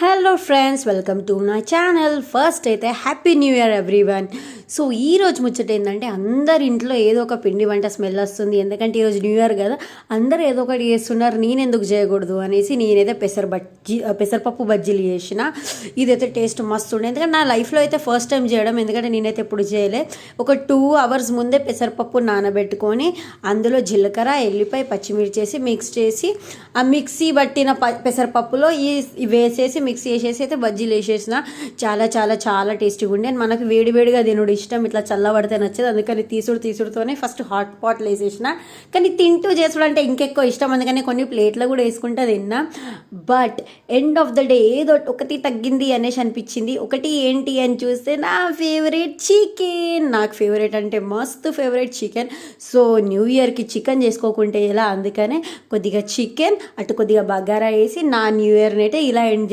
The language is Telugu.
Hello friends, welcome to my channel. First అయితే happy new year everyone. So ఈరోజు ముచ్చట ఏంటంటే అందరి ఇంట్లో ఏదో ఒక పిండి వంట స్మెల్ వస్తుంది. ఎందుకంటే ఈరోజు న్యూ ఇయర్ కదా, అందరూ ఏదో ఒకటి చేస్తున్నారు, నేను ఎందుకు చేయకూడదు అనేసి నేనైతే పెసరపప్పు బజ్జీలు చేసిన. ఇదైతే టేస్ట్ మస్తు ఉండే, ఎందుకంటే నా లైఫ్లో అయితే ఫస్ట్ టైం చేయడం. ఎందుకంటే నేనైతే ఎప్పుడు చేయలే. ఒక 2 hours ముందే పెసరపప్పు నానబెట్టుకొని అందులో జీలకర్ర, ఎల్లిపాయ, పచ్చిమిర్చి మిక్స్ చేసి ఆ మిక్సీ పట్టిన పెసరపప్పులో ఈ వేసేసి మిక్స్ చేసేసి అయితే బజ్జీలు వేసేసిన. చాలా చాలా చాలా టేస్టీగా ఉండే. మనకు వేడివేడిగా తినుడు ఇష్టం, ఇట్లా చల్లబడితే నచ్చదు. అందుకని తీసుడుతోనే ఫస్ట్ హాట్ పాట్లు వేసేసిన. కానీ తింటూ చేసుడు అంటే ఇంకెక్కువ ఇష్టం, అందుకని కొన్ని ప్లేట్లో కూడా వేసుకుంటే తిన్నా. But end of the day ఏదో ఒకటి తగ్గింది అనేసి అనిపించింది. ఒకటి ఏంటి అని చూస్తే నా ఫేవరెట్ చికెన్. నాకు ఫేవరెట్ అంటే మస్తు ఫేవరెట్ చికెన్. సో న్యూ ఇయర్కి చికెన్ చేసుకోకుంటే ఎలా, అందుకనే కొద్దిగా చికెన్ అటు కొద్దిగా బగారా వేసి నా న్యూ ఇయర్ని అయితే ఇలా ఎండ్